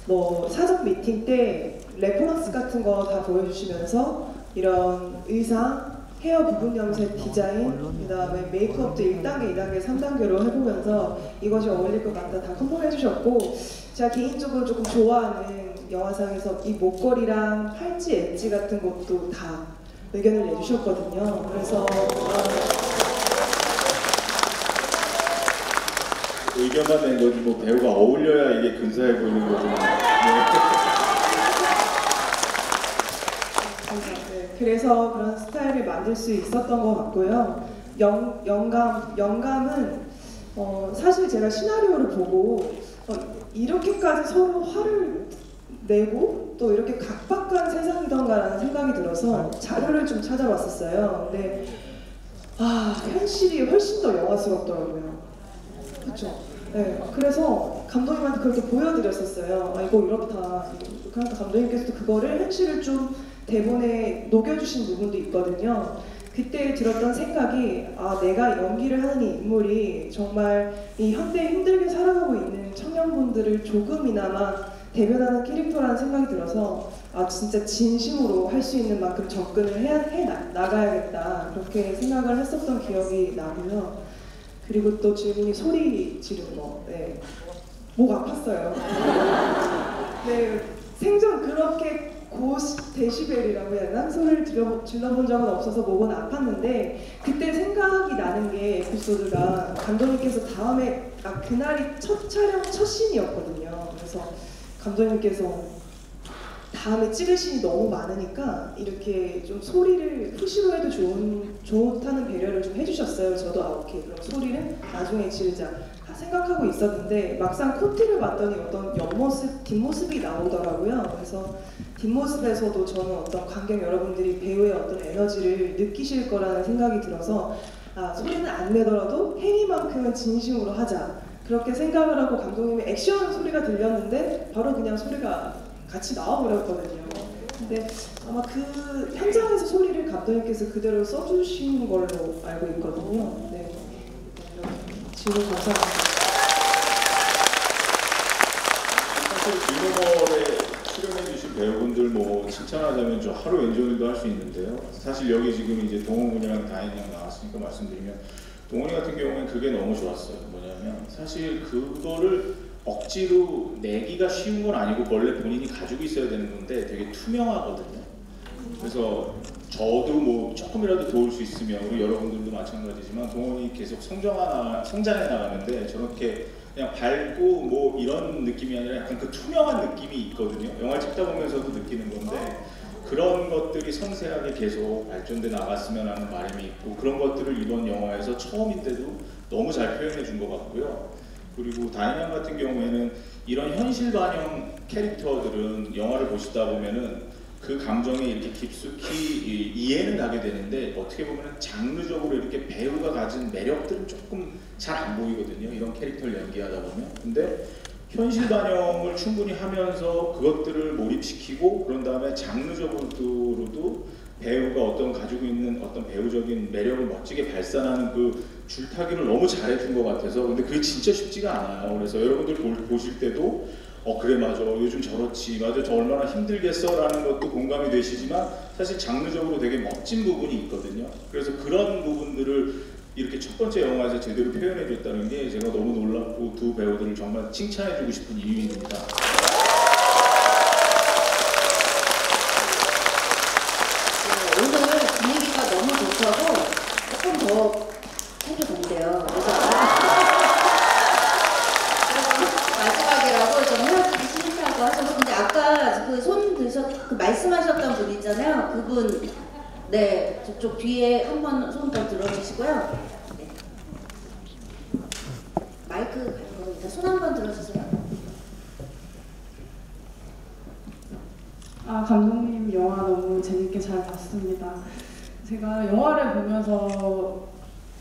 뭐 사전 미팅 때 레퍼런스 같은 거 다 보여주시면서 이런 의상, 헤어 부분 염색 디자인, 그 다음에 메이크업도 1단계, 2단계, 3단계로 해보면서 이것이 어울릴 것 같다 다 컴포 해주셨고, 제가 개인적으로 조금 좋아하는 영화상에서 이 목걸이랑 팔찌 엣지 같은 것도 다 의견을 내주셨거든요. 그래서 의견만 낸 거지 뭐 배우가 어울려야 이게 근사해 보이는 거지. 네, 그래서 그런 스타일을 만들 수 있었던 것 같고요. 영감은 사실 제가 시나리오를 보고 이렇게까지 서로 화를 내고 또 이렇게 각박한 세상이던가라는 생각이 들어서 자료를 좀 찾아봤었어요. 근데 현실이 훨씬 더 영화스럽더라고요. 그렇죠? 네, 그래서 감독님한테 그렇게 보여드렸었어요. 이거 이렇다. 그러니까 감독님께서도 그거를 현실을 좀 대본에 녹여주신 부분도 있거든요. 그때 들었던 생각이 내가 연기를 하는 이 인물이 정말 이 현대에 힘들게 살아가고 있는 청년분들을 조금이나마 대변하는 캐릭터라는 생각이 들어서 진짜 진심으로 할 수 있는 만큼 접근을 해 나가야겠다 그렇게 생각을 했었던 기억이 나고요. 그리고 또 질문이 소리 지르는 거. 네. 목 아팠어요. 네, 생전 그렇게 데시벨이라고 해야 되나? 소리를 질러본 적은 없어서 목은 아팠는데 그때 생각이 나는 게 에피소드가 감독님께서 다음에 그날이 첫 촬영 첫 씬이었거든요. 그래서 감독님께서 다음에 찍을 씬이 너무 많으니까 이렇게 좀 소리를 푸시로 해도 좋다는 배려를 좀 해주셨어요. 저도 오케이 그럼 소리는 나중에 지르자 생각하고 있었는데 막상 코티를 봤더니 어떤 옆모습, 뒷모습이 나오더라고요. 그래서 뒷모습에서도 저는 어떤 관객 여러분들이 배우의 어떤 에너지를 느끼실 거라는 생각이 들어서 소리는 안 내더라도 행위만큼은 진심으로 하자 그렇게 생각을 하고 감독님의 액션 소리가 들렸는데 바로 그냥 소리가 같이 나와버렸거든요. 근데 아마 그 현장에서 소리를 감독님께서 그대로 써주신 걸로 알고 있거든요. 네. 질문 감사합니다. 사실 빌보걸에 출연해주신 배우분들 칭찬하자면 저 하루 왼종일도 할 수 있는데요. 사실 여기 지금 이제 동원 군이랑 다인 양 나왔으니까 말씀드리면 동원이 같은 경우에는 그게 너무 좋았어요. 뭐냐면 사실 그거를 억지로 내기가 쉬운 건 아니고 원래 본인이 가지고 있어야 되는 건데 되게 투명하거든요. 그래서 저도 조금이라도 도울 수 있으면 우리 여러분들도 마찬가지지만 동원이 계속 성장해 나가는데 저렇게 그냥 밝고 이런 느낌이 아니라 약간 그 투명한 느낌이 있거든요. 영화 찍다 보면서도 느끼는 건데 그런 것들이 섬세하게 계속 발전돼 나갔으면 하는 바람이 있고 그런 것들을 이번 영화에서 처음인데도 너무 잘 표현해 준 것 같고요. 그리고 다인양 같은 경우에는 이런 현실 반영 캐릭터들은 영화를 보시다 보면은 그 감정에 이렇게 깊숙이 이해는 하게 되는데 어떻게 보면은 장르적으로 이렇게 배우가 가진 매력들은 조금 잘 안 보이거든요. 이런 캐릭터를 연기하다 보면. 근데 현실 반영을 충분히 하면서 그것들을 몰입시키고 그런 다음에 장르적으로도 배우가 가지고 있는 어떤 배우적인 매력을 멋지게 발산하는 그 줄타기를 너무 잘해준 것 같아서 근데 그게 진짜 쉽지가 않아요. 그래서 여러분들 보실 때도 그래 맞아 요즘 저렇지 맞아 저 얼마나 힘들겠어 라는 것도 공감이 되시지만 사실 장르적으로 되게 멋진 부분이 있거든요. 그래서 그런 부분들을 이렇게 첫 번째 영화에서 제대로 표현해 줬다는 게 제가 너무 놀랍고 두 배우들을 정말 칭찬해 주고 싶은 이유입니다. 오늘 분위기가 너무 좋다고 조금 더 해도 된대요. 그래서 마지막이라고 좀 헤어지기 싫다고 하셨는데 아까 그 손 그 말씀하셨던 분 있잖아요. 그분 네 저쪽 뒤에 한번 손 더 들어주시고요. 네. 마이크 갈 겁니다. 손 한번 들어주세요. 감독님 영화 너무 재밌게 잘 봤습니다. 제가 영화를 보면서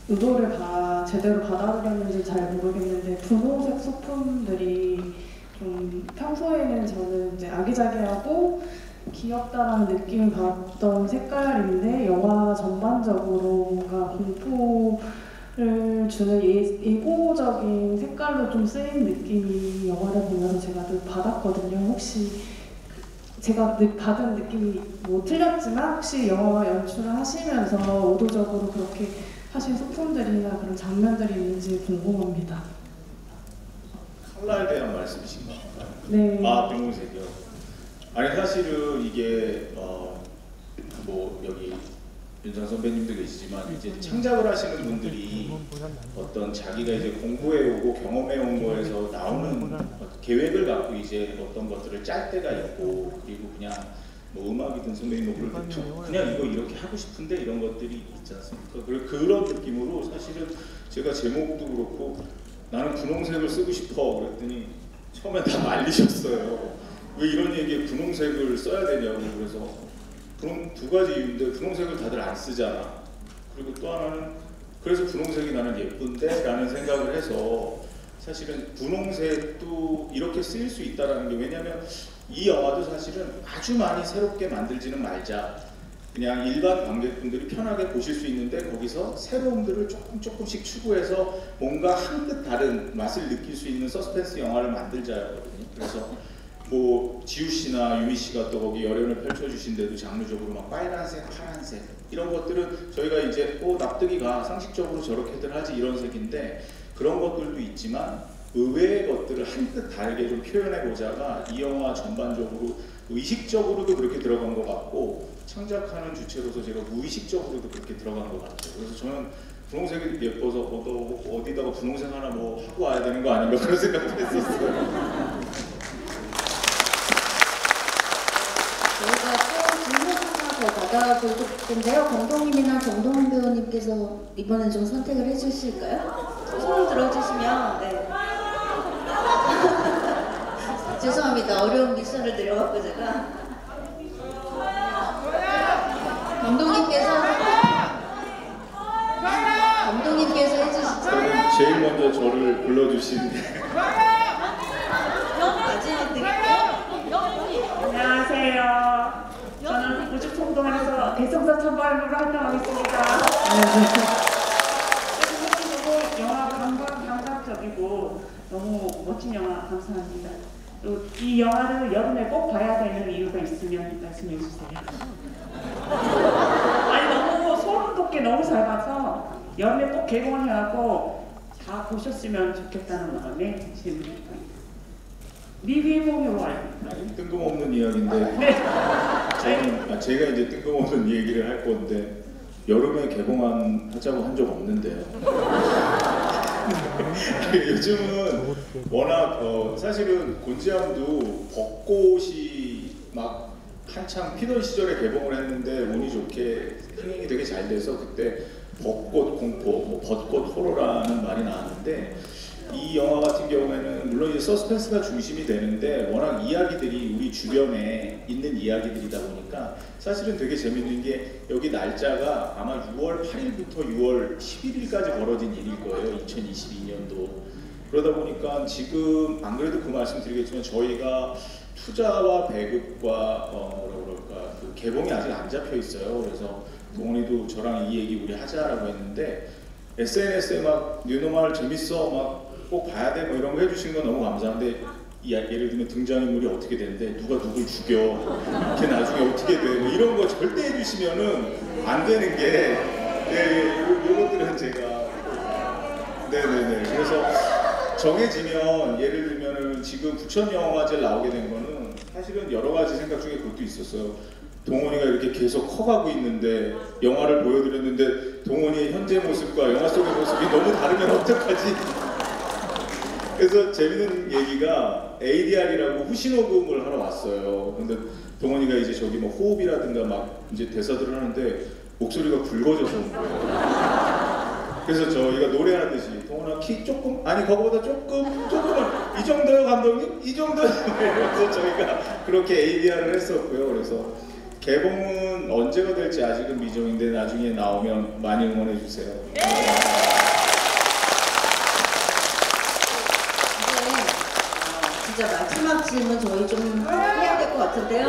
의도를 제대로 받아들였는지 잘 모르겠는데 분홍색 소품들이 좀 평소에는 저는 이제 아기자기하고 귀엽다라는 느낌을 받았던 색깔인데 영화 전반적으로 뭔가 공포를 주는 예고적인 색깔로 좀 쓰인 느낌이 영화를 보면서 제가 늘 받았거든요. 혹시 제가 받은 느낌이 틀렸지만 혹시 영화 연출을 하시면서 의도적으로 그렇게 하신 소품들이나 그런 장면들이 있는지 궁금합니다. 컬러에 대한 말씀이신가요? 네. 분홍색이요. 아니 사실은 이게 여기 윤상 선배님도 계시지만 이제 창작을 하시는 분들이 어떤 자기가 이제 공부해 오고 경험해 온 거에서 나오는 계획을 갖고 이제 어떤 것들을 짤 때가 있고 그리고 그냥 음악이든 선배님 그냥 이거 이렇게 하고 싶은데 이런 것들이 있지 않습니까? 그런 느낌으로 사실은 제가 제목도 그렇고 나는 분홍색을 쓰고 싶어 그랬더니 처음에 다 말리셨어요. 왜 이런 얘기에 분홍색을 써야 되냐고. 그래서 두 가지 이유인데 분홍색을 다들 안 쓰잖아. 그리고 또 하나는 그래서 분홍색이 나는 예쁜데 라는 생각을 해서 사실은 분홍색도 이렇게 쓰일 수 있다는 게, 왜냐면 이 영화도 사실은 아주 많이 새롭게 만들지는 말자, 그냥 일반 관객분들이 편하게 보실 수 있는데 거기서 새로움들을 조금씩 추구해서 뭔가 한 끗 다른 맛을 느낄 수 있는 서스펜스 영화를 만들자였거든요. 그래서 뭐 지우 씨나 유미 씨가 또 거기 열연을 펼쳐주신데도 장르적으로 막 빨간색, 파란색 이런 것들은 저희가 이제 납득이 가, 상식적으로 저렇게들 하지 이런 색인데, 그런 것들도 있지만 의외의 것들을 한 끗 다르게 좀 표현해보자가 이 영화 전반적으로 의식적으로도 그렇게 들어간 것 같고, 창작하는 주체로서 제가 무의식적으로도 그렇게 들어간 것 같아요. 그래서 저는 분홍색이 예뻐서 어디다가 분홍색 하나 뭐 하고 와야 되는 거 아닌가 그런 생각도 했었어요. 저희가 또 질문 하나 더 받아볼 텐데요. 감독님이나 정동훈 배우님께서 이번에 좀 선택을 해주실까요? 손을 들어주시면. 네. 죄송합니다. 어려운 미션을 드려갖고 제가. 감독님께서 해주시죠. 제일 먼저 저를 불러주신 마지막 드릴게요. 안녕하세요. 저는 우주총동에서 대성사 천발으로 활동하겠습니다. 영화가 감각적이고 너무 멋진 영화 감사합니다. 또 이 영화를 여름에 꼭 봐야 되는 이유가 있으면 말씀해 주세요. 아니 너무 소름 돋게 너무 잘 봐서 여름에 꼭 개봉을 해갖고 다 보셨으면 좋겠다는 마음에 질문입니다. 리뷰해보면 와요. 뜬금없는 이야기인데 네. 제가 이제 뜬금없는 얘기를 할 건데, 여름에 개봉하자고 한 적 없는데요. 요즘은 워낙 사실은 곤지암도 벚꽃이 막 한창 피던 시절에 개봉을 했는데 운이 좋게 흥행이 되게 잘 돼서 그때 벚꽃 공포, 뭐 벚꽃 호러라는 말이 나왔는데, 이 영화 같은 경우에는 물론 이제 서스펜스가 중심이 되는데 워낙 이야기들이 우리 주변에 있는 이야기들이다 보니까 사실은 되게 재밌는 게, 여기 날짜가 아마 6월 8일부터 6월 11일까지 벌어진 일일 거예요. 2022년도. 그러다 보니까 지금 안 그래도 그 말씀 드리겠지만 저희가 투자와 배급과 그 개봉이 아직 안 잡혀 있어요. 그래서 동훈이도 저랑 이 얘기 우리 하자라고 했는데, SNS에 막 뉴노멀 재밌어 막 꼭 봐야 돼 뭐 이런 거 해주신 건 너무 감사한데, 예를 들면 등장인물이 어떻게 되는데 누가 누굴 죽여, 걔 나중에 어떻게 돼, 뭐 이런 거 절대 해주시면은 안 되는 게, 요것들은 제가 네네네. 그래서 정해지면, 예를 들면은 지금 부천영화제 나오게 된 거는 사실은 여러 가지 생각 중에 그것도 있었어요. 동원이가 이렇게 계속 커가고 있는데 영화를 보여드렸는데 동원이의 현재 모습과 영화 속의 모습이 너무 다르면 어떡하지? 그래서 재밌는 얘기가 ADR이라고 후신호흡을 하러 왔어요. 근데 동원이가 이제 저기 뭐 호흡이라든가 막 이제 대사들을 하는데 목소리가 굵어져서 온 거예요. 그래서 저희가 노래하듯이 동원아 키 조금, 아니 그거보다 조금만, 이 정도요 감독님? 이 정도요? 그래서 저희가 그렇게 ADR을 했었고요. 그래서 개봉은 언제가 될지 아직은 미정인데 나중에 나오면 많이 응원해 주세요. 진짜 마지막 질문 저희 좀 해야 될 것 같은데요.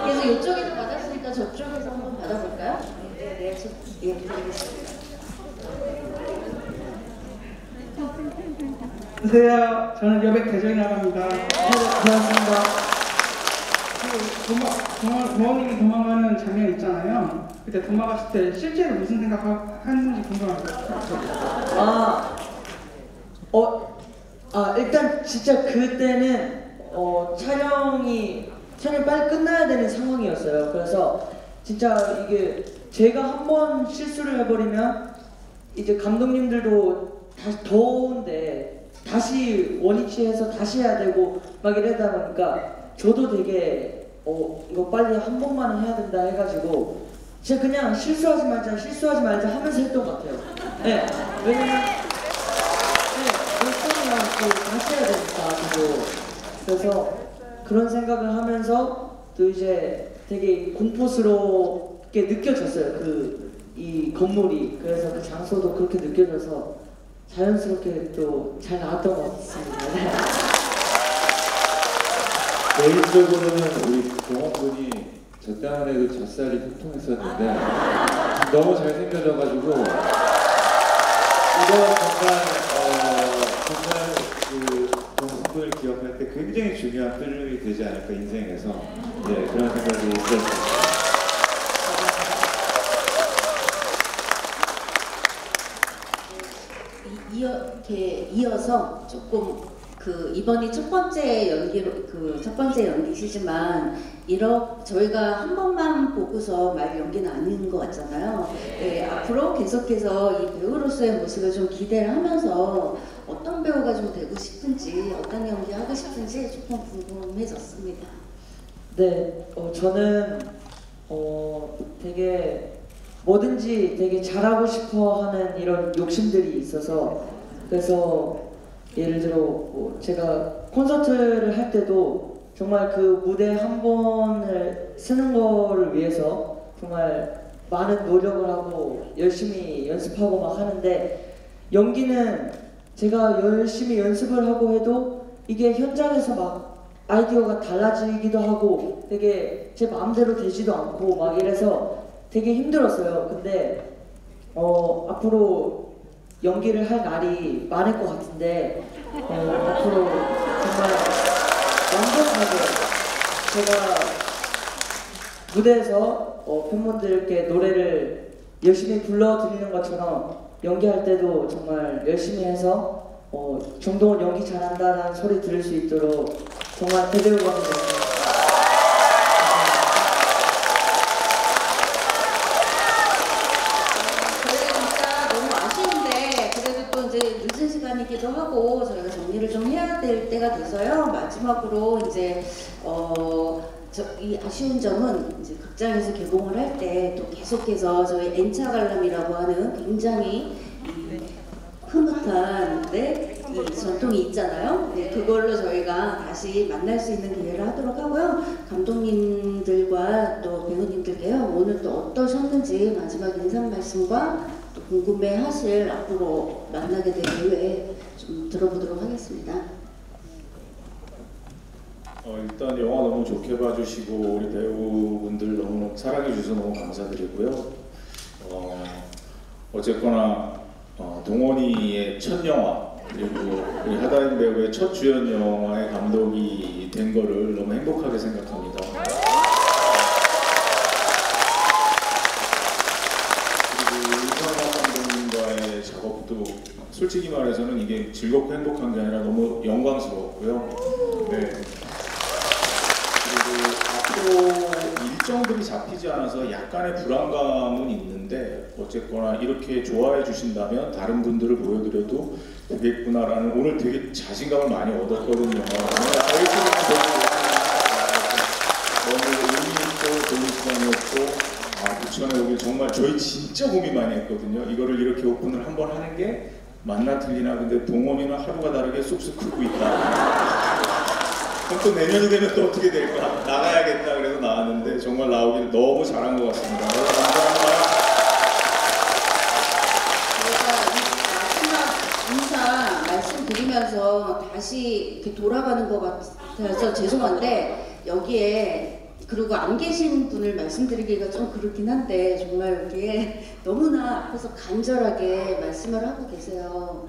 그래서 이쪽에서 받았으니까 저쪽에서 한번 받아볼까요? 네, 드리겠습니다. 안녕하세요. 저는 여백 대전이라고 합니다. 고맙습니다. 부모님이 도망가는 장면 있잖아요. 그때 도망갔을 때 실제로 무슨 생각하는지 궁금합니다. 일단 진짜 그때는 촬영이 빨리 끝나야 되는 상황이었어요. 그래서 진짜 이게 제가 한번 실수를 해버리면 이제 감독님들도 다시 더운데 다시 원위치해서 다시 해야 되고 막 이러다 보니까 저도 되게 이거 빨리 한 번만 해야 된다 해가지고 진짜 그냥 실수하지 말자 하면서 했던 것 같아요. 네, 왜냐면 몇 번이나 또 다시 해야 되니까 그래서 그런 생각을 하면서 또 이제 되게 공포스럽게 느껴졌어요. 이 건물이. 그래서 그 장소도 그렇게 느껴져서 자연스럽게 또 잘 나왔던 것 같습니다. 개인적으로는 우리 동원군이 저 때문에도 젖살이 통통했었는데 너무 잘생겨져가지고 이거 정말 그 동원군을 기억할 때 굉장히 중요한 필름이 되지 않을까 인생에서 그런 생각이 들었습니다. 이렇게 이어서 조금 이번이 첫 번째 연기시지만 저희가 한 번만 보고서 말 연기는 아닌 것 같잖아요. 네, 앞으로 계속해서 이 배우로서의 모습을 좀 기대를 하면서 어떤 배우가 좀 되고 싶은지, 어떤 연기 하고 싶은지 조금 궁금해졌습니다. 네, 저는 되게 뭐든지 되게 잘하고 싶어하는 이런 욕심들이 있어서, 그래서 예를 들어 제가 콘서트를 할 때도 정말 그 무대 한 번을 쓰는 거를 위해서 정말 많은 노력을 하고 열심히 연습하고 막 하는데, 연기는 제가 열심히 연습을 하고 해도 이게 현장에서 막 아이디어가 달라지기도 하고 되게 제 마음대로 되지도 않고 막 이래서 되게 힘들었어요. 근데 앞으로 연기를 할 날이 많을 것 같은데 앞으로 정말 완벽하게 제가 무대에서 팬분들께 노래를 열심히 불러드리는 것처럼 연기할 때도 정말 열심히 해서 정동원 연기 잘한다라는 소리 들을 수 있도록 정말 대배우가 되겠습니다. 시간이기도 하고 저희가 정리를 좀 해야 될 때가 돼서요. 마지막으로 이제 이 아쉬운 점은 이제 극장에서 개봉을 할 때 또 계속해서 저희 N차 관람이라고 하는 굉장히 흐뭇한 이 전통이 있잖아요. 네, 그걸로 저희가 다시 만날 수 있는 기회를 하도록 하고요. 감독님들과 또 배우님들께요. 오늘 또 어떠셨는지 마지막 인사 말씀과 또 궁금해하실 앞으로 만나게 될 기회 좀 들어보도록 하겠습니다. 일단 영화 너무 좋게 봐주시고 우리 배우분들 너무 사랑해주셔서 너무 감사드리고요. 어쨌거나 동원이의 첫 영화 그리고 우리 하다인 배우의 첫 주연 영화의 감독이 된 거를 너무 행복하게 생각합니다. 작업도 솔직히 말해서는 이게 즐겁고 행복한 게 아니라 너무 영광스러웠고요. 네. 그리고 앞으로 일정들이 잡히지 않아서 약간의 불안감은 있는데 어쨌거나 이렇게 좋아해 주신다면 다른 분들을 보여드려도 되겠구나라는 오늘 되게 자신감을 많이 얻었거든요. 너무 의미 있고 좋은 시간이었고 부천에 오길 정말 저희 진짜 고민 많이 했거든요. 이거를 이렇게 오픈을 한번 하는 게 맞나 틀리나. 근데 동원이는 하루가 다르게 쑥쑥 크고 있다. 그럼 또 내년이 되면 또 어떻게 될까? 나가야겠다 그래서 나왔는데 정말 나오길 너무 잘한 것 같습니다. 감사합니다. 저희가 인사 말씀드리면서 다시 이렇게 돌아가는 것 같아서 죄송한데 여기에 그리고 안 계신 분을 말씀드리기가 좀 그렇긴 한데 정말 여기에 너무나 앞에서 간절하게 말씀을 하고 계세요.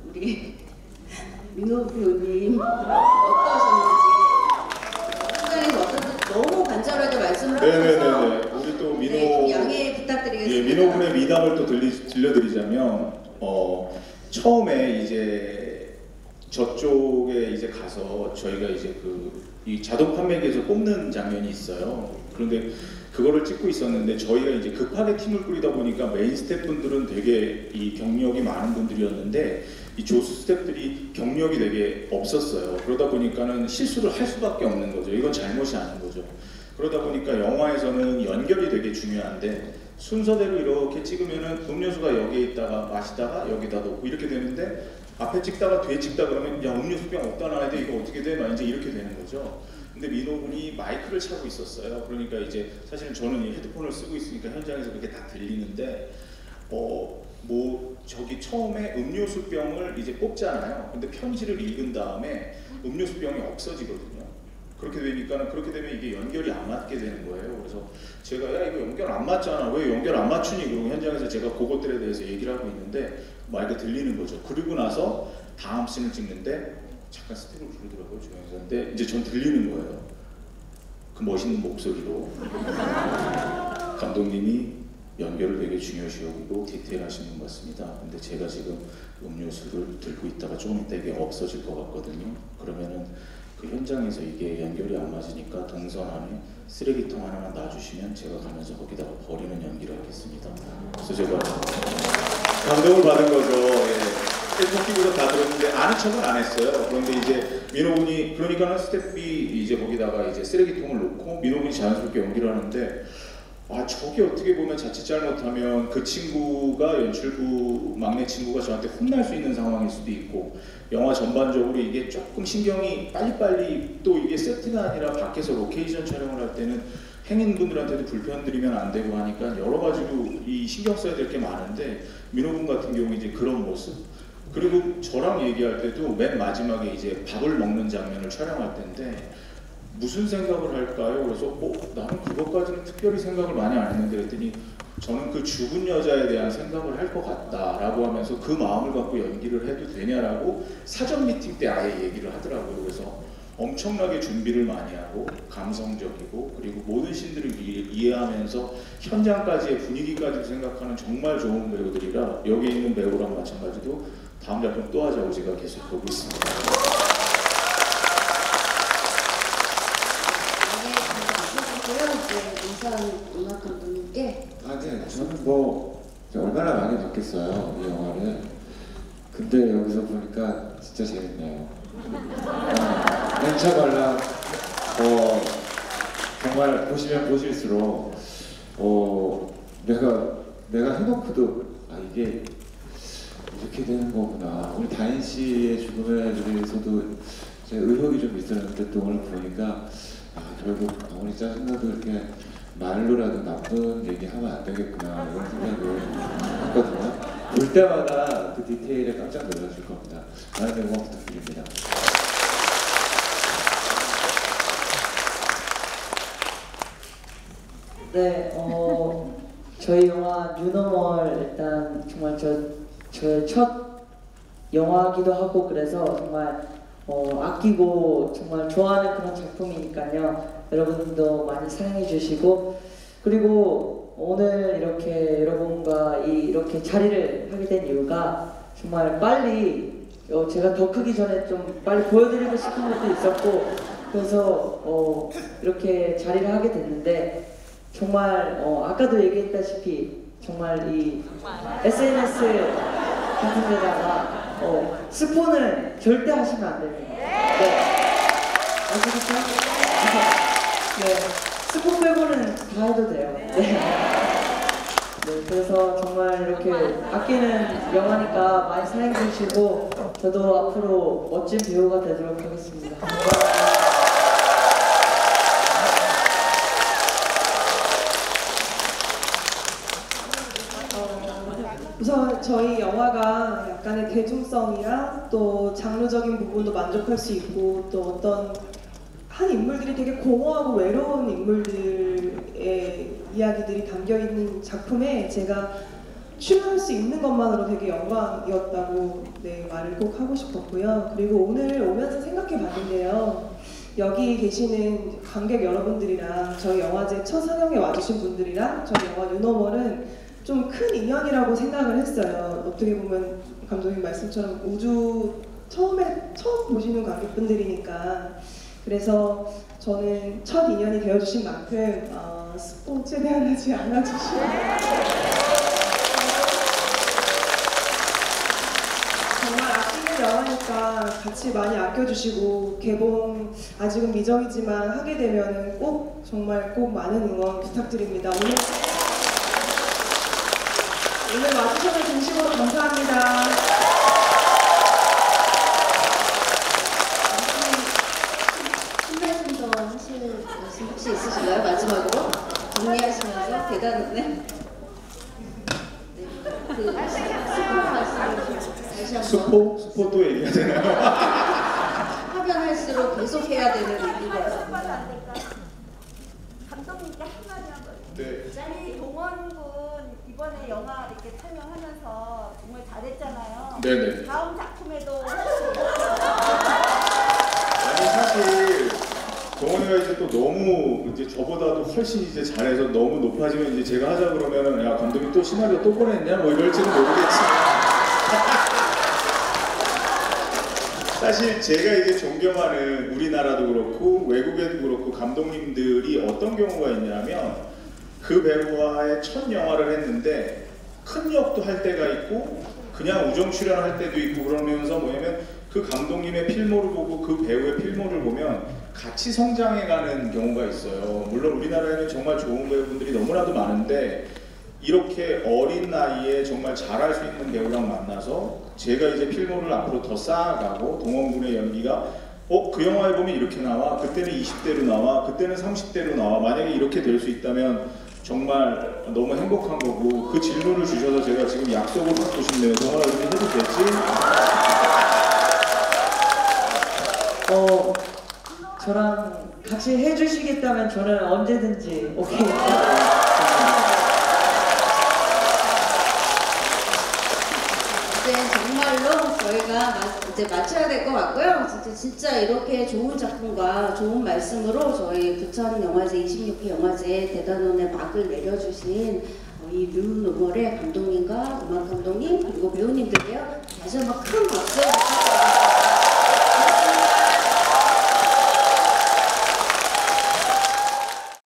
우리 민호 배우님 어떠셨는지 현장에서 어떠셨는지 너무 간절하게 말씀을 하셔서 네네네. 우리 또 민호 양해 부탁드리겠습니다. 민호 군의 미담을 또 들려드리자면 처음에 이제 저쪽에 이제 가서 저희가 이제 이 자동 판매기에서 뽑는 장면이 있어요. 그런데 그거를 찍고 있었는데 저희가 이제 급하게 팀을 꾸리다 보니까 메인 스태프분들은 되게 이 경력이 많은 분들이었는데 이 조수 스태프들이 경력이 되게 없었어요. 그러다 보니까는 실수를 할 수밖에 없는 거죠. 이건 잘못이 아닌 거죠. 그러다 보니까 영화에서는 연결이 되게 중요한데 순서대로 이렇게 찍으면은 음료수가 여기에 있다가 마시다가 여기다 놓고 이렇게 되는데 앞에 찍다가 뒤에 찍다 그러면 야 음료수병 어디다 놔야 돼? 이거 어떻게 돼? 막 이제 이렇게 되는 거죠. 근데 민호군이 마이크를 차고 있었어요. 그러니까 이제 사실은 저는 이 헤드폰을 쓰고 있으니까 현장에서 그게 다 들리는데 뭐 저기 처음에 음료수병을 이제 뽑잖아요. 근데 편지를 읽은 다음에 음료수병이 없어지거든요. 그렇게 되니까는 그렇게 되면 이게 연결이 안 맞게 되는 거예요. 그래서 제가 야 이거 연결 안 맞잖아. 왜 연결 안 맞추니? 그러고 현장에서 제가 그것들에 대해서 얘기를 하고 있는데 마이크 들리는 거죠. 그리고 나서 다음 씬을 찍는데 잠깐 스텝을 부르더라고요, 조영선. 근데 이제 전 들리는 거예요. 그 멋있는 목소리로 감독님이 연결을 되게 중요시 여기고 디테일하신 분 같습니다. 근데 제가 지금 음료수를 들고 있다가 조금 있다 이게 없어질 것 같거든요. 그러면은 그 현장에서 이게 연결이 안 맞으니까 동선 안에 쓰레기통 하나만 놔주시면 제가 가면서 거기다가 버리는 연기를 하겠습니다. 그래서 제가 감동을 받은 거죠. 예. 스태프끼리도 다 들었는데 아는 척은 안 했어요. 그런데 이제 민호군이 그러니까는 스태프이 이제 거기다가 이제 쓰레기통을 놓고 민호군이 자연스럽게 연기를 하는데 아 저게 어떻게 보면 자칫 잘못하면 그 친구가 연출부 막내 친구가 저한테 혼날 수 있는 상황일 수도 있고 영화 전반적으로 이게 조금 신경이 빨리빨리 또 이게 세트가 아니라 밖에서 로케이션 촬영을 할 때는 행인분들한테도 불편 드리면 안 되고 하니까 여러 가지로 이 신경 써야 될 게 많은데 민호군 같은 경우 이제 그런 모습 그리고 저랑 얘기할 때도 맨 마지막에 이제 밥을 먹는 장면을 촬영할 텐데 무슨 생각을 할까요? 그래서 나는 그것까지는 특별히 생각을 많이 안 했는데 그랬더니 저는 그 죽은 여자에 대한 생각을 할 것 같다라고 하면서 그 마음을 갖고 연기를 해도 되냐라고 사전 미팅 때 아예 얘기를 하더라고요. 그래서 엄청나게 준비를 많이 하고 감성적이고 그리고 모든 신들을 이해하면서 현장까지의 분위기까지 생각하는 정말 좋은 배우들이라 여기 있는 배우랑 마찬가지로 다음 작품 또 하자고 제가 계속 보고 있습니다. 음악 감독님께 네, 저는 뭐 얼마나 많이 봤겠어요 이 영화를. 근데 여기서 보니까 진짜 재밌네요. 멘차 발라 정말 보시면 보실수록 내가 해놓고도 이게 이렇게 되는 거구나. 우리 다인 씨의 죽음에 대해서도 제 의혹이 좀 있었는데 또 오늘 보니까 결국 아무리 짜증나도 이렇게 말로라도 나쁜 얘기하면 안 되겠구나 이런 생각을 했거든요. 볼 때마다 그 디테일에 깜짝 놀라실 겁니다. 많은 응원 부탁드립니다. 네, 저희 영화 뉴노멀 일단 정말 저의 첫 영화기도 하고 그래서 정말 아끼고 정말 좋아하는 그런 작품이니까요. 여러분들도 많이 사랑해 주시고 그리고 오늘 이렇게 여러분과 이렇게 자리를 하게 된 이유가 정말 빨리 제가 더 크기 전에 좀 빨리 보여드리고 싶은 것도 있었고 그래서 이렇게 자리를 하게 됐는데 정말 아까도 얘기했다시피 정말 이 SNS 같은 데다가 스폰을 절대 하시면 안 됩니다. 네. 아시겠죠? 네. 스폰 빼고는 다 해도 돼요. 네. 네. 그래서 정말 이렇게 아끼는 영화니까 많이 사랑해 주시고 저도 앞으로 멋진 배우가 되도록 하겠습니다. 우선 저희 영화가 약간의 대중성이랑 또 장르적인 부분도 만족할 수 있고 또 어떤 한 인물들이 되게 공허하고 외로운 인물들의 이야기들이 담겨있는 작품에 제가 출연할 수 있는 것만으로 되게 영광이었다고 말을 꼭 하고 싶었고요. 그리고 오늘 오면서 생각해 봤는데요. 여기 계시는 관객 여러분들이랑 저희 영화제 첫 상영에 와주신 분들이랑 저희 영화 뉴노멀은 좀 큰 인연이라고 생각을 했어요. 어떻게 보면 감독님 말씀처럼 우주 처음 보시는 관객분들이니까 그래서 저는 첫 인연이 되어주신 만큼 스포 최대한 하지 않아주시고 정말 아끼는 영화니까 같이 많이 아껴주시고 개봉 아직은 미정이지만 하게 되면 꼭 정말 꼭 많은 응원 부탁드립니다. 오늘 와주셔서 진심으로 감사합니다. 한 말씀 더 다시 한번 스포도 얘기해야 되나요? 하면 할수록 계속 해야 되는 이유가 감독님께 한마디 한번. 네. 우리 동원군 이번에 영화 이렇게 촬영하면서 정말 잘했잖아요. 네네. 다음 작품에도 아니 사실 동원이가 이제 또 너무 이제 저보다도 훨씬 이제 잘해서 너무 높아지면 이제 제가 하자 그러면은 야 감독님 또 시나리오 또 보냈냐 뭐 이럴지는 모르겠지만 사실 제가 이제 존경하는 우리나라도 그렇고 외국에도 그렇고 감독님들이 어떤 경우가 있냐면 그 배우와의 첫 영화를 했는데 큰 역도 할 때가 있고 그냥 우정 출연할 때도 있고 그러면서 뭐냐면 그 감독님의 필모를 보고 그 배우의 필모를 보면 같이 성장해가는 경우가 있어요. 물론 우리나라에는 정말 좋은 배우분들이 너무나도 많은데 이렇게 어린 나이에 정말 잘할 수 있는 배우랑 만나서 제가 이제 필모를 앞으로 더 쌓아가고 동원군의 연기가 그 영화에 보면 이렇게 나와, 그때는 20대로 나와, 그때는 30대로 나와, 만약에 이렇게 될 수 있다면 정말 너무 행복한 거고 그 질문을 주셔서 제가 지금 약속을 받고 싶네요. 동원아 좀 해도 되지? 저랑 같이 해주시겠다면 저는 언제든지 오케이. 이제 정말로 저희가 이제 맞춰야 될 것 같고요. 진짜 이렇게 좋은 작품과 좋은 말씀으로 저희 부천영화제 26회 영화제에 대단원의 막을 내려주신 이 류노멀의 감독님과 음악 감독님 그리고 배우님들께요 다시 한번 큰 박수